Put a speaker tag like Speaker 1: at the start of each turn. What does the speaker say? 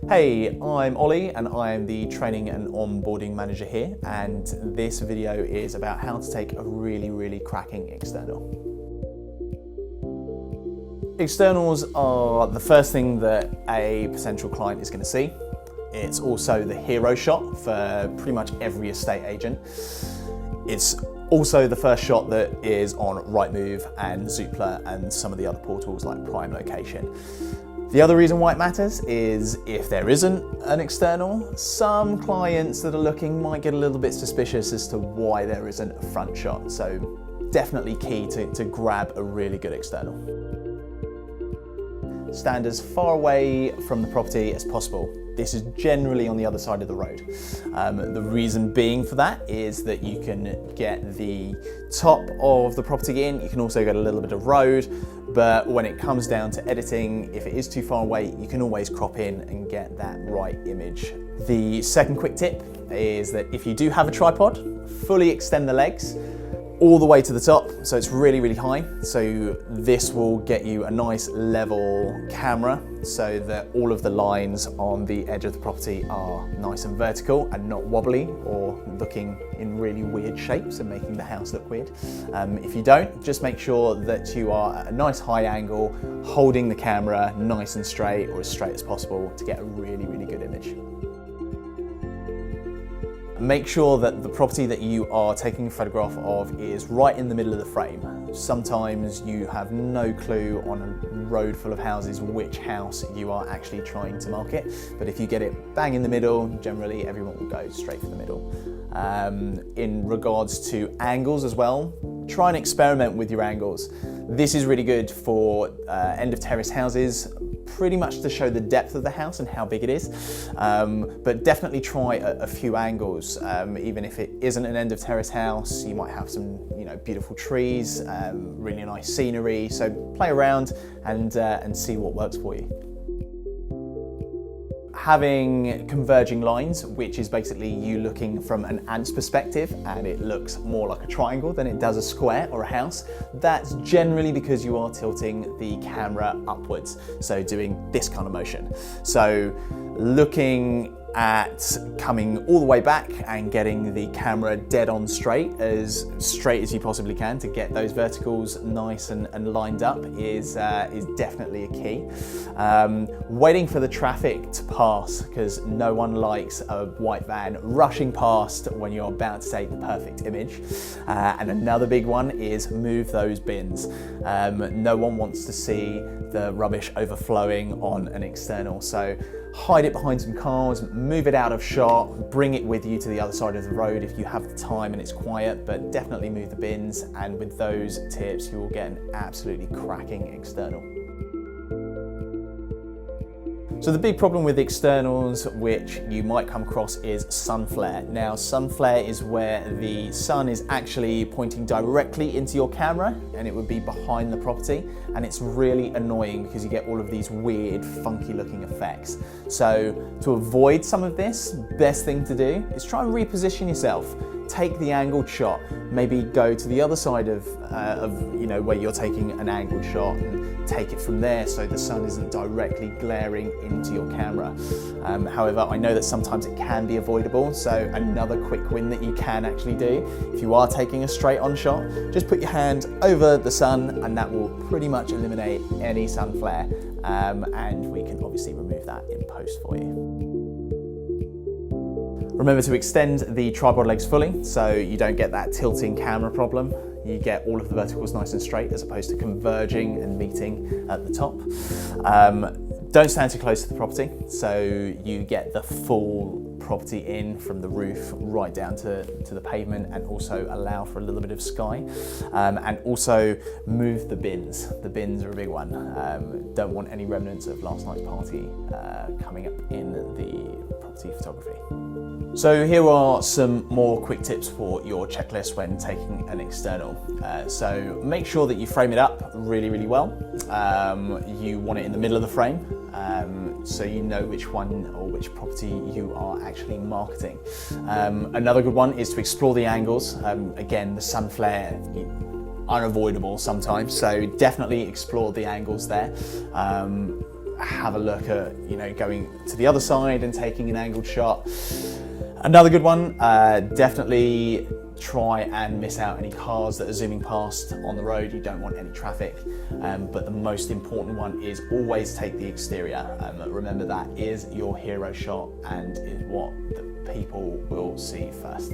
Speaker 1: Hey, I'm Ollie and I am the training and onboarding manager here, and this video is about how to take a really cracking external. Externals are the first thing that a potential client is going to see. It's also the hero shot for pretty much every estate agent. It's also the first shot that is on Rightmove and Zoopla and some of the other portals like Prime Location. The other reason why it matters is if there isn't an external, some clients that are looking might get a little bit suspicious as to why there isn't a front shot. So definitely key to grab a really good external. Stand as far away from the property as possible. This is generally on the other side of the road. The reason being for that is that you can get the top of the property in, you can also get a little bit of road, but when it comes down to editing, if it is too far away, you can always crop in and get that right image. The second quick tip is that if you do have a tripod, fully extend the legs all the way to the top, so it's really high. So this will get you a nice level camera so that all of the lines on the edge of the property are nice and vertical and not wobbly or looking in really weird shapes and making the house look weird. If you don't, just make sure that you are at a nice high angle, holding the camera nice and straight or as straight as possible to get a really good image. Make sure that the property that you are taking a photograph of is right in the middle of the frame. Sometimes you have no clue on a road full of houses which house you are actually trying to market, but if you get it bang in the middle, generally everyone will go straight for the middle. In regards to angles as well, try and experiment with your angles. This is really good for end of terrace houses, pretty much to show the depth of the house and how big it is, but definitely try a few angles. Even if it isn't an end of terrace house, you might have some beautiful trees, really nice scenery, so play around and see what works for you. Having converging lines, which is basically you looking from an ant's perspective and it looks more like a triangle than it does a square or a house, that's generally because you are tilting the camera upwards, so doing this kind of motion. So looking at coming all the way back and getting the camera dead on straight as you possibly can to get those verticals nice and lined up is definitely a key. Waiting for the traffic to pass, because no one likes a white van rushing past when you're about to take the perfect image. And another big one is move those bins. No one wants to see the rubbish overflowing on an external, so hide it behind some cars, move it out of shot, bring it with you to the other side of the road if you have the time and it's quiet, but definitely move the bins, and with those tips you will get an absolutely cracking external. So the big problem with externals which you might come across is sun flare. Now, sun flare is where the sun is actually pointing directly into your camera and it would be behind the property, and it's really annoying because you get all of these weird funky looking effects. So to avoid some of this, best thing to do is try and reposition yourself. Take the angled shot, maybe go to the other side of where you're taking an angled shot and take it from there so the sun isn't directly glaring into your camera. However, I know that sometimes it can be avoidable, so another quick win that you can actually do, if you are taking a straight on shot, just put your hand over the sun and that will pretty much eliminate any sun flare, and we can obviously remove that in post for you. Remember to extend the tripod legs fully so you don't get that tilting camera problem. You get all of the verticals nice and straight as opposed to converging and meeting at the top. Don't stand too close to the property so you get the full property in from the roof right down to the pavement, and also allow for a little bit of sky. And also move the bins. The bins are a big one. Don't want any remnants of last night's party coming up in the property photography. So here are some more quick tips for your checklist when taking an external. So make sure that you frame it up really well. You want it in the middle of the frame, so you know which one or which property you are actually marketing. Another good one is to explore the angles. Again, the sun flare, unavoidable sometimes, so definitely explore the angles there. have a look at, you know, going to the other side and taking an angled shot. Another good one, definitely try and miss out any cars that are zooming past on the road. You don't want any traffic, but the most important one is always take the exterior. Remember, that is your hero shot and is what the people will see first.